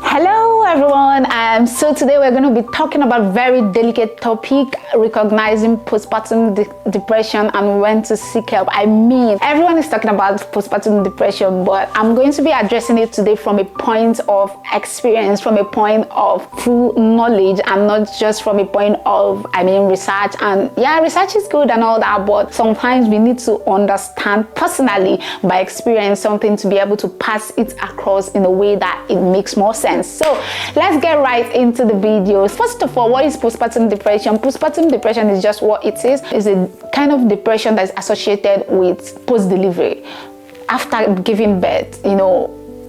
Hello everyone, so today we're going to be talking about very delicate topic, recognizing postpartum depression and when to seek help. I mean, everyone is talking about postpartum depression, but I'm going to be addressing it today from a point of experience, from a point of full knowledge, and not just from a point of, research. And yeah, research is good and all that, but sometimes we need to understand personally by experience something to be able to pass it across in a way that it makes more sense. So let's get right into the video. First of all, what is postpartum depression? Postpartum depression is just what it is. It's a kind of depression that's associated with post-delivery, after giving birth,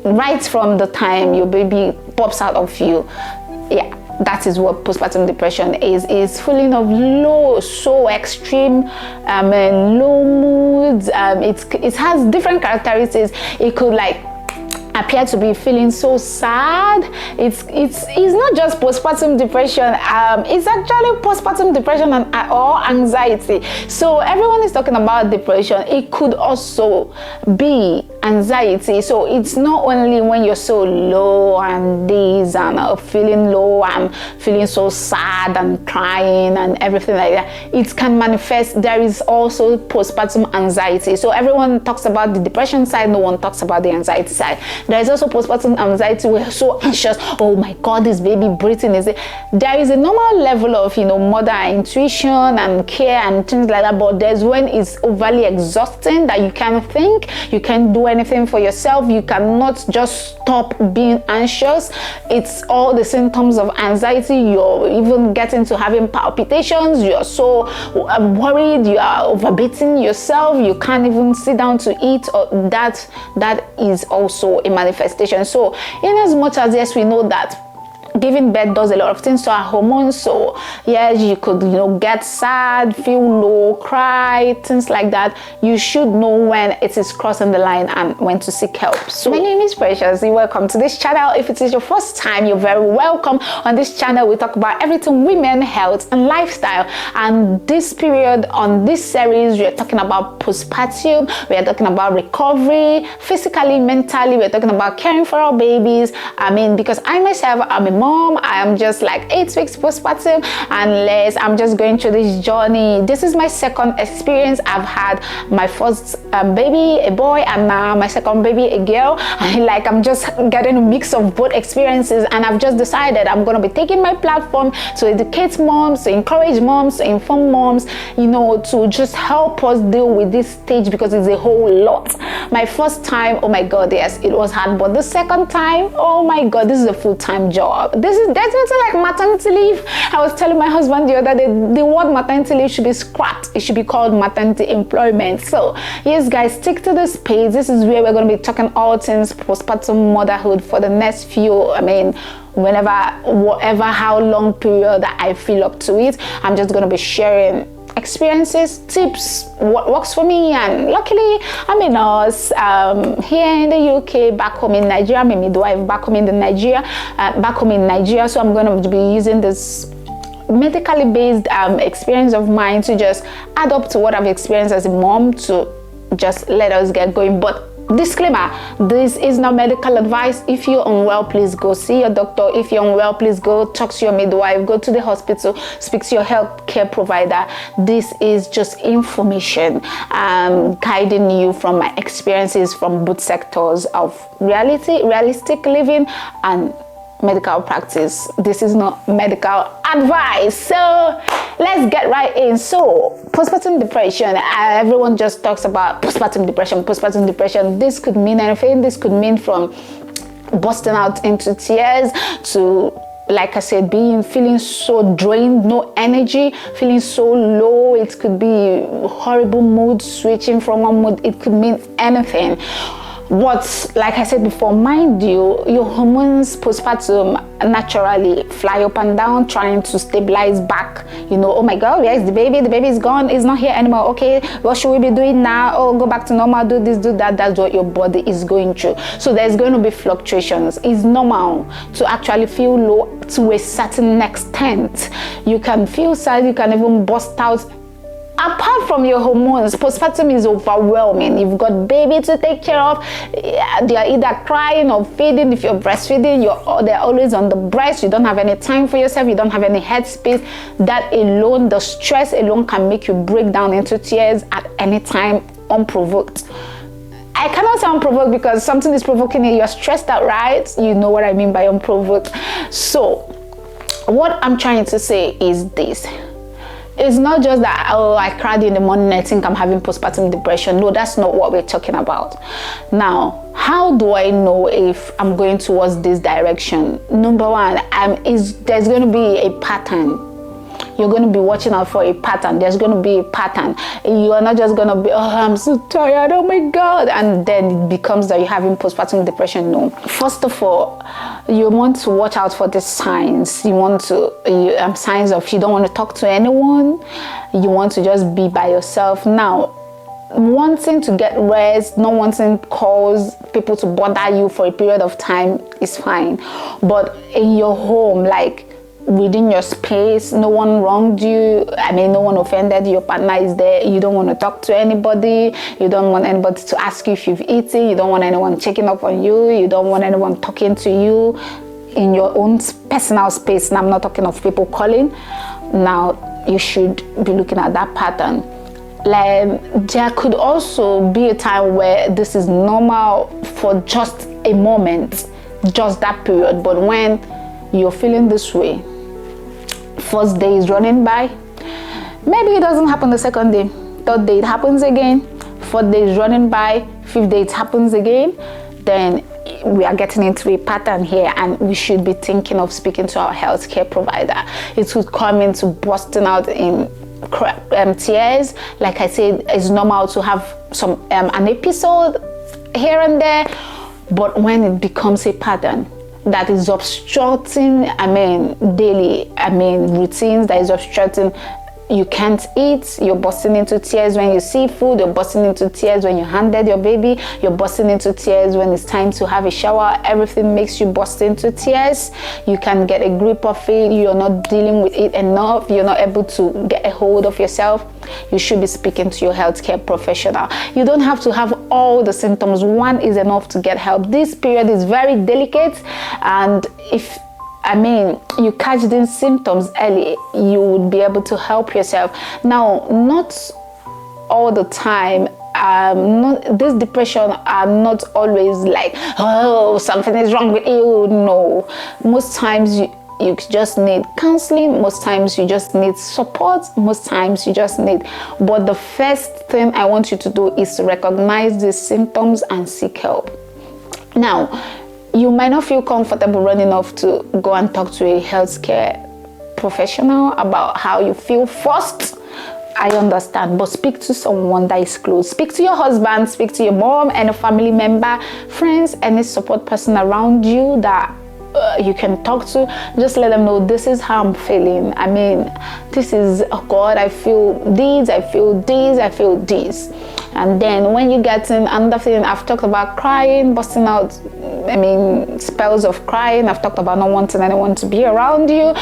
right from the time your baby pops out of you. Yeah, that is what postpartum depression is feeling of low, so extreme, low moods. It has different characteristics. It could appear to be feeling so sad. It's not just postpartum depression, it's actually postpartum depression or anxiety. So everyone is talking about depression. It could also be anxiety. So it's not only when you're so low and this and feeling low and feeling so sad and crying and everything like that. It can manifest. There is also postpartum anxiety. So everyone talks about the depression side, no one talks about the anxiety side. There is also postpartum anxiety. We're so anxious. Oh my God, this baby breathing is it? There is a normal level of mother intuition and care and things like that, but there's when it's overly exhausting that you can't think, you can't do anything for yourself, you cannot just stop being anxious. It's all the symptoms of anxiety. You're even getting to having palpitations, you're so worried, you are overbeating yourself, you can't even sit down to eat, or that is also a manifestation. So in as much as yes, we know that giving birth does a lot of things to our hormones. So yes, you could get sad, feel low, cry, things like that. You should know when it is crossing the line and when to seek help. So my name is Precious. Welcome to this channel. If it is your first time, you're very welcome. On this channel we talk about everything women, health and lifestyle. And this period on this series, we are talking about postpartum, we are talking about recovery physically, mentally, we're talking about caring for our babies. Because I myself, I'm a mom. I am just 8 weeks postpartum, unless I'm just going through this journey. This is my second experience. I've had my first baby, a boy, and now my second baby, a girl. And I'm just getting a mix of both experiences, and I've just decided I'm going to be taking my platform to educate moms, to encourage moms, to inform moms, to just help us deal with this stage, because it's a whole lot. My first time, oh my God, yes, it was hard, but the second time, oh my God, this is a full-time job. This is definitely like maternity leave. I was telling my husband the other day, the word maternity leave should be scrapped. It should be called maternity employment. So yes guys, stick to this page. This is where we're going to be talking all things postpartum motherhood for the next few, whatever how long period that I feel up to it. I'm just going to be sharing experiences, tips, what works for me. And luckily I'm a nurse here in the UK, back home in Nigeria. I'm a midwife back home in Nigeria, so I'm going to be using this medically based experience of mine to just add up to what I've experienced as a mom to just let us get going. But disclaimer, this is not medical advice. If you're unwell, please go see your doctor. If you're unwell, please go talk to your midwife, go to the hospital, speak to your health care provider. This is just information guiding you from my experiences from both sectors of realistic living and medical practice. This is not medical advice. So let's get right in. So postpartum depression, everyone just talks about postpartum depression. This could mean anything. This could mean from busting out into tears to, like I said, feeling so drained, no energy, feeling so low. It could be horrible mood, switching from one mood. It could mean anything. Like I said before, mind you, your hormones postpartum naturally fly up and down, trying to stabilize back. Oh my God, where is the baby? The baby is gone, it's not here anymore. Okay, what should we be doing now? Oh, go back to normal, do this, do that. That's what your body is going through. So there's going to be fluctuations. It's normal to actually feel low to a certain extent. You can feel sad, you can even burst out apart from your hormones, postpartum is overwhelming. You've got baby to take care of. They are either crying or feeding. If you're breastfeeding, they're always on the breast. You don't have any time for yourself. You don't have any headspace. That alone, the stress alone, can make you break down into tears at any time, unprovoked. I cannot say unprovoked because something is provoking you. You're stressed out, right? You know what I mean by unprovoked. So what I'm trying to say is this. It's not just that, oh, I cried in the morning, I think I'm having postpartum depression. No, that's not what we're talking about. Now, how do I know if I'm going towards this direction? Number one, there's going to be a pattern. You're going to be watching out for a pattern. There's going to be a pattern. You are not just going to be, oh, I'm so tired, oh my God. And then it becomes that you're having postpartum depression. No. First of all, you want to watch out for the signs. You want to, signs of you don't want to talk to anyone. You want to just be by yourself. Now, wanting to get rest, not wanting calls, people to bother you for a period of time is fine. But in your home, like, within your space, no one wronged you, no one offended you, your partner is there, you don't want to talk to anybody, you don't want anybody to ask you if you've eaten, you don't want anyone checking up on you, you don't want anyone talking to you in your own personal space. And I'm not talking of people calling. Now, you should be looking at that pattern. Like, there could also be a time where this is normal for just a moment, just that period. But when you're feeling this way, first day is running by, maybe it doesn't happen the second day, third day it happens again, fourth day is running by, fifth day it happens again, then we are getting into a pattern here, and we should be thinking of speaking to our healthcare provider. It could come into bursting out in tears. Like I said, it's normal to have an episode here and there, but when it becomes a pattern that is obstructing, daily, routines, that is obstructing, you can't eat, you're bursting into tears when you see food, you're bursting into tears when you handed your baby, you're bursting into tears when it's time to have a shower, everything makes you burst into tears, you can get a grip of it, you're not dealing with it enough, you're not able to get a hold of yourself, you should be speaking to your healthcare professional. You don't have to have all the symptoms. One is enough to get help. This period is very delicate, and if you catch these symptoms early, you would be able to help yourself. Now, not all the time, this depression are not always like, oh, something is wrong with you. No, most times you just need counseling, most times you just need support, most times you just need, but the first thing I want you to do is to recognize these symptoms and seek help. Now, you might not feel comfortable running off to go and talk to a healthcare professional about how you feel first. I understand, but speak to someone that is close. Speak to your husband, speak to your mom and a family member, friends, any support person around you that you can talk to. Just let them know, this is how I'm feeling. This is, oh God, I feel this, I feel this, I feel this. And then when you get in another thing, I've talked about crying, busting out, spells of crying. I've talked about not wanting anyone to be around you,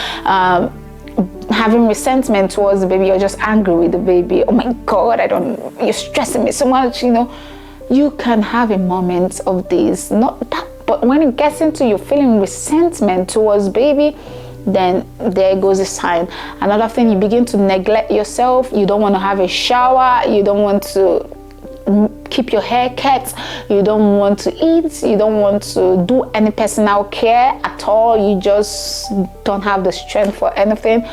having resentment towards the baby. You're just angry with the baby. Oh my God, you're stressing me so much, You can have a moment of this, not that, but when it gets into you feeling resentment towards baby, then there goes a sign. Another thing, you begin to neglect yourself. You don't want to have a shower. You don't want to keep your hair kept, you don't want to eat, you don't want to do any personal care at all, you just don't have the strength for anything.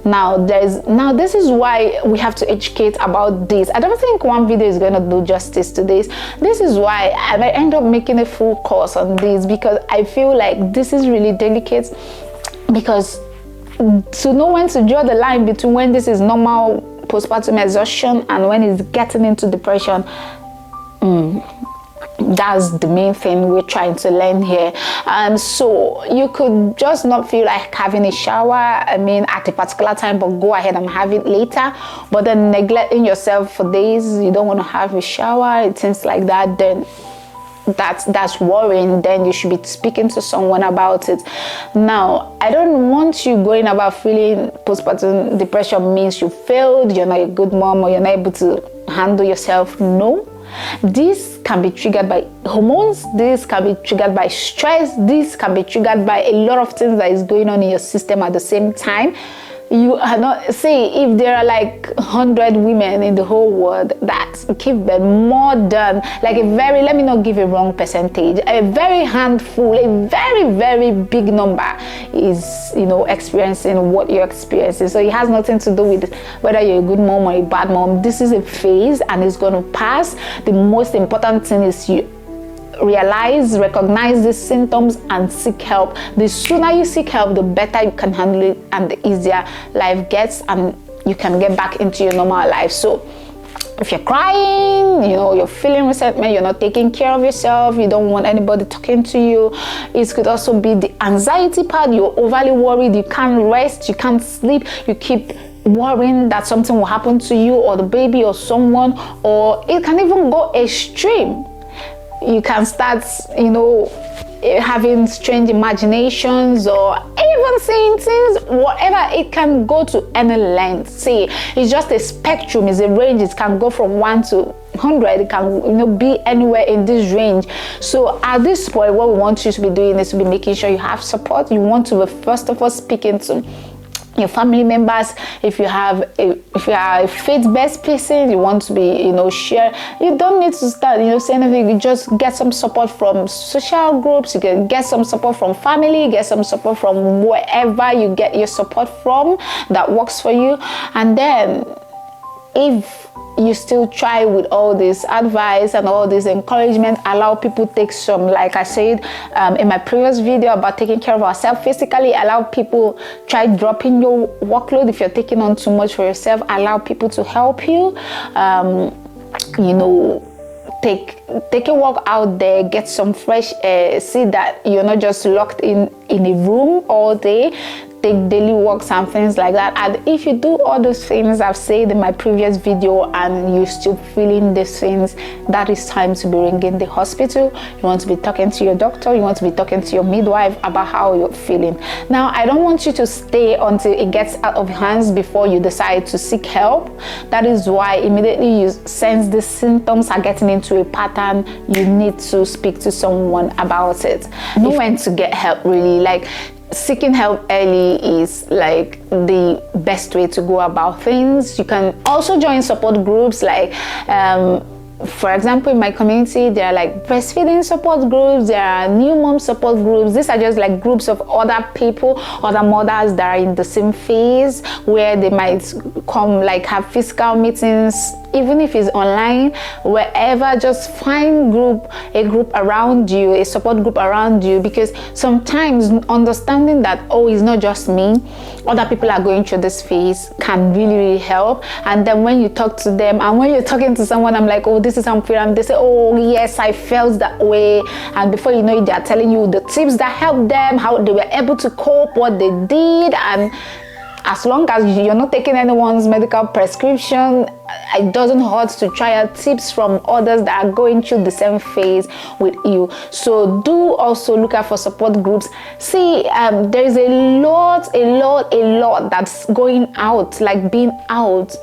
Now this is why we have to educate about this. I don't think one video is going to do justice to this. This is why I might end up making a full course on this, because I feel like this is really delicate, because to know when to draw the line between when this is normal postpartum exhaustion and when it's getting into depression, that's the main thing we're trying to learn here. So you could just not feel like having a shower at a particular time, but go ahead and have it later, but then neglecting yourself for days, you don't want to have a shower, things like that, then that's worrying, then you should be speaking to someone about it. Now, I don't want you going about feeling postpartum depression means you failed, you're not a good mom, or you're not able to handle yourself. No. This can be triggered by hormones, this can be triggered by stress, this can be triggered by a lot of things that is going on in your system at the same time. You are not, say if there are like 100 women in the whole world that give birth, more than like a very, let me not give a wrong percentage, a very handful, a very, very big number is, you know, experiencing what you're experiencing. So it has nothing to do with whether you're a good mom or a bad mom. This is a phase and it's going to pass. The most important thing is you recognize these symptoms and seek help. The sooner you seek help, the better you can handle it and the easier life gets, and you can get back into your normal life. So if you're crying, you know, you're feeling resentment, you're not taking care of yourself, you don't want anybody talking to you, it could also be the anxiety part. You're overly worried, you can't rest, you can't sleep, you keep worrying that something will happen to you or the baby or someone, or it can even go extreme. You can start, you know, having strange imaginations or even saying things, whatever. It can go to any length. See, it's just a spectrum, it's a range. It can go from 1 to 100. It can, you know, be anywhere in this range. So at this point, what we want you to be doing is to be making sure you have support. You want to be, first of all, speaking to your family members. If you are a faith-based person, you want to be, you know, share. You don't need to start, you know, say anything. You just get some support from social groups. You can get some support from family. Get some support from wherever you get your support from that works for you. And then, if you still try with all this advice and all this encouragement, allow people take some, like I said in my previous video about taking care of ourselves physically, allow people, try dropping your workload. If you're taking on too much for yourself, allow people to help you. You know, take a walk out there, get some fresh air, see that you're not just locked in a room all day. Take daily walks and things like that. And if you do all those things I've said in my previous video and you're still feeling these things, that is time to be ringing the hospital. You want to be talking to your doctor, you want to be talking to your midwife about how you're feeling. Now, I don't want you to stay until it gets out of hands before you decide to seek help. That is why immediately you sense the symptoms are getting into a pattern, you need to speak to someone about it. Know when to get help, really. Like, seeking help early is like the best way to go about things. You can also join support groups, like for example, in my community, there are like breastfeeding support groups, there are new mom support groups. These are just like groups of other people, other mothers that are in the same phase, where they might come, like have physical meetings, even if it's online, wherever. Just find a group around you, a support group around you, because sometimes understanding that, oh, it's not just me, other people are going through this phase, can really, really help. And then when you talk to them, and when you're talking to someone, I'm like, oh, this is how I'm feeling, they say, oh yes, I felt that way, and before you know it, they're telling you the tips that helped them, how they were able to cope, what they did. And as long as you're not taking anyone's medical prescription, it doesn't hurt to try out tips from others that are going through the same phase with you. So do also look out for support groups. See, there is a lot that's going out, like being out.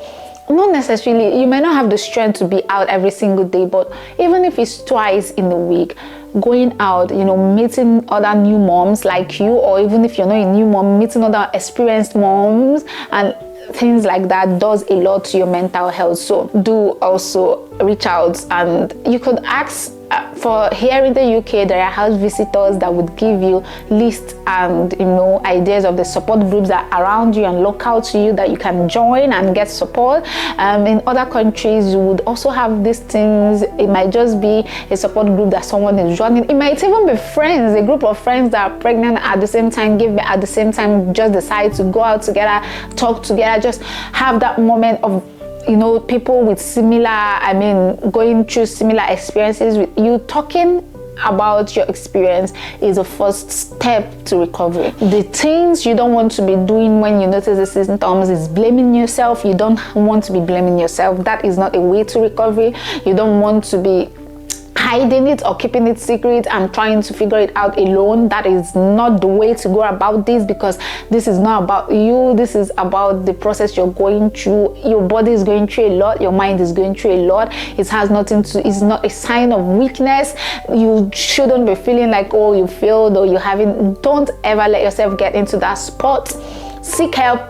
Not necessarily, you may not have the strength to be out every single day, but even if it's twice in a week, going out, you know, meeting other new moms like you, or even if you're not a new mom, meeting other experienced moms and things like that does a lot to your mental health. So do also reach out, and you could ask for, here in the UK, there are house visitors that would give you lists and, you know, ideas of the support groups that are around you and local to you that you can join and get support. In other countries, you would also have these things. It might just be a support group that someone is running. It might even be friends, a group of friends that are pregnant at the same time, give birth at the same time, just decide to go out together, talk together, just have that moment of, you know, people with similar, going through similar experiences with you. Talking about your experience is the first step to recovery. The things you don't want to be doing when you notice the symptoms is blaming yourself. You don't want to be blaming yourself. That is not a way to recovery. You don't want to be hiding it or keeping it secret and trying to figure it out alone. That is not the way to go about this, because this is not about you. This is about the process you're going through. Your body is going through a lot, your mind is going through a lot. It has nothing to, it's not a sign of weakness. You shouldn't be feeling like, oh, you failed or you haven't. Don't ever let yourself get into that spot. Seek help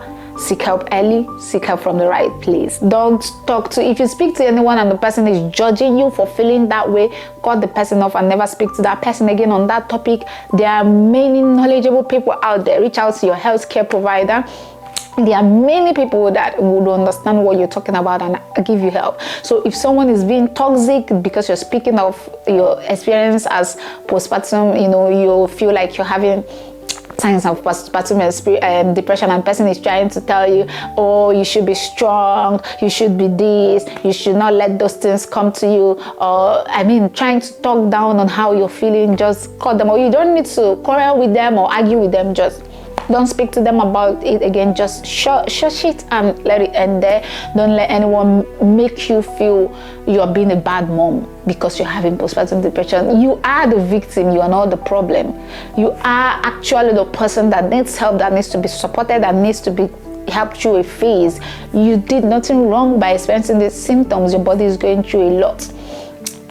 early, seek help from the right place. Don't talk to, if you speak to anyone and the person is judging you for feeling that way, cut the person off and never speak to that person again on that topic. There are many knowledgeable people out there. Reach out to your healthcare provider. There are many people that would understand what you're talking about and give you help. So if someone is being toxic because you're speaking of your experience as postpartum, you know, you feel like you're having signs of postpartum depression, and person is trying to tell you, oh, you should be strong, you should be this, you should not let those things come to you, or I mean trying to talk down on how you're feeling, just cut them. Or you don't need to quarrel with them or argue with them, just don't speak to them about it again. Just shush it and let it end there. Don't let anyone make you feel you're being a bad mom because you're having postpartum depression. You are the victim, you are not the problem. You are actually the person that needs help, that needs to be supported, that needs to be helped through a phase. You did nothing wrong by experiencing these symptoms. Your body is going through a lot.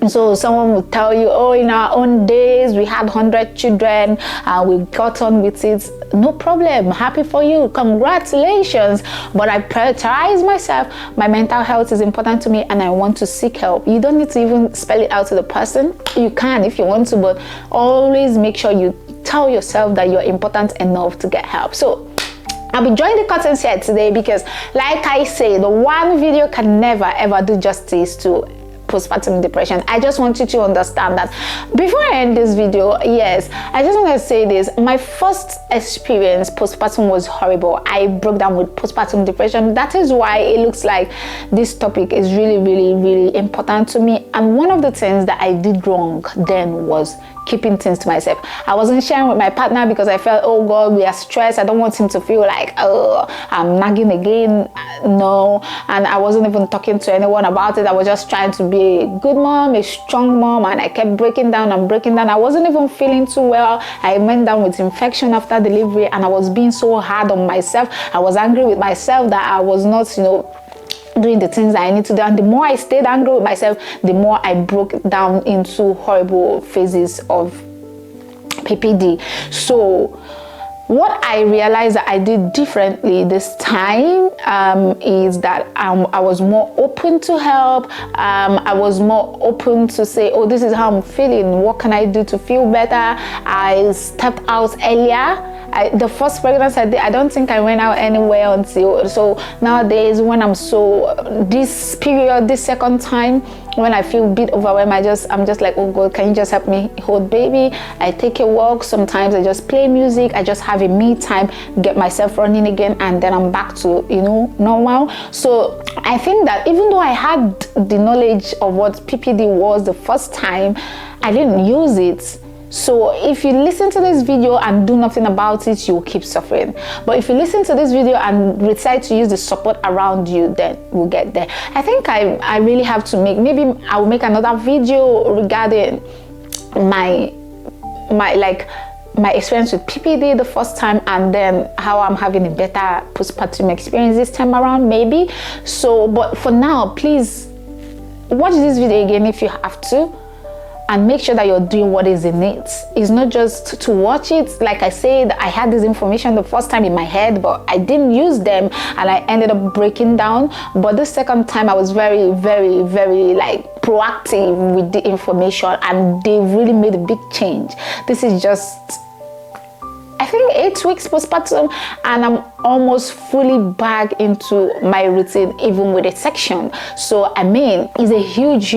So someone will tell you, oh, in our own days we had 100 children and we got on with it. No problem, happy for you, congratulations. But I prioritize myself. My mental health is important to me and I want to seek help. You don't need to even spell it out to the person. You can if you want to, but always make sure you tell yourself that you're important enough to get help. So I'll be drawing the curtains here today because, like I say, the one video can never ever do justice to postpartum depression. I just want you to understand that. Before I end this video, yes, I just want to say this. My first experience postpartum was horrible. I broke down with postpartum depression. That is why it looks like this topic is really, really, really important to me. And one of the things that I did wrong then was keeping things to myself. I wasn't sharing with my partner because I felt, oh God, we are stressed. I don't want him to feel like, oh, I'm nagging again. No. And I wasn't even talking to anyone about it. I was just trying to be a good mom, a strong mom, and I kept breaking down and breaking down. I wasn't even feeling too well. I went down with infection after delivery and I was being so hard on myself. I was angry with myself that I was not, you know, doing the things that I need to do. And the more I stayed angry with myself, the more I broke down into horrible phases of PPD. So what I realized that I did differently this time is that I was more open to help. I was more open to say, oh, this is how I'm feeling. What can I do to feel better? I stepped out earlier. The first pregnancy I did, I don't think I went out anywhere until, so nowadays when I'm this period, this second time, when I feel a bit overwhelmed, I'm just like, oh God, can you just help me hold baby? I take a walk. Sometimes I just play music. I just have a me time, get myself running again, and then I'm back to, you know, normal. So I think that even though I had the knowledge of what PPD was the first time, I didn't use it. So if you listen to this video and do nothing about it, you'll keep suffering. But if you listen to this video and decide to use the support around you, then we'll get there. I think I really have to maybe I'll make another video regarding my experience with PPD the first time, and then how I'm having a better postpartum experience this time around, maybe. So, but for now, please watch this video again if you have to, and make sure that you're doing what is in it. It's not just to watch it. Like I said, I had this information the first time in my head, but I didn't use them and I ended up breaking down. But the second time I was very, very, very like proactive with the information, and they really made a big change. This is just, I think, 8 weeks postpartum, and I'm almost fully back into my routine, even with a section. So I mean, it's a huge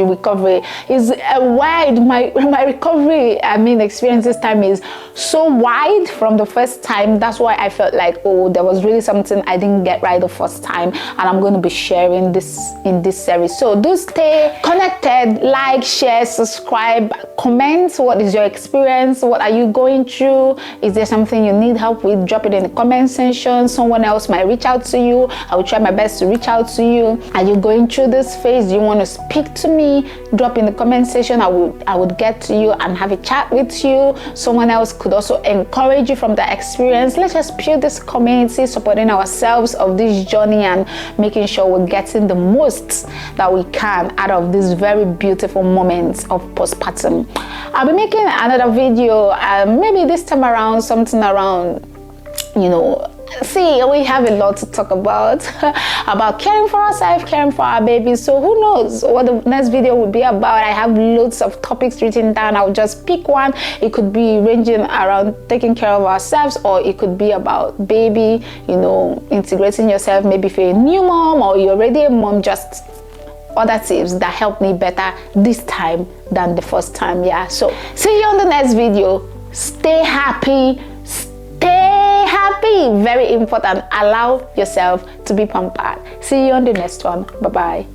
recovery. It's a wide, my recovery, I mean, experience this time is so wide from the first time. That's why I felt like, oh, there was really something I didn't get right the first time, and I'm going to be sharing this in this series. So do stay connected, like, share, subscribe, comment. What is your experience? What are you going through? Is there something you need help with? Drop it in the comment section. Someone else might reach out to you. I will try my best to reach out to you. Are you going through this phase? Do you want to speak to me? Drop in the comment section. I would get to you and have a chat with you. Someone else could also encourage you from the experience. Let's just build this community, supporting ourselves of this journey and making sure we're getting the most that we can out of these very beautiful moments of postpartum. I'll be making another video, maybe this time around, something around, you know, see, we have a lot to talk about caring for ourselves, caring for our babies. So who knows what the next video will be about. I have loads of topics written down. I'll just pick one. It could be ranging around taking care of ourselves, or it could be about baby, you know, integrating yourself. Maybe if you're a new mom or you're already a mom, just other tips that help me better this time than the first time. Yeah, so see you on the next video. Stay happy, very important. Allow yourself to be pampered. See you on the next one. Bye bye.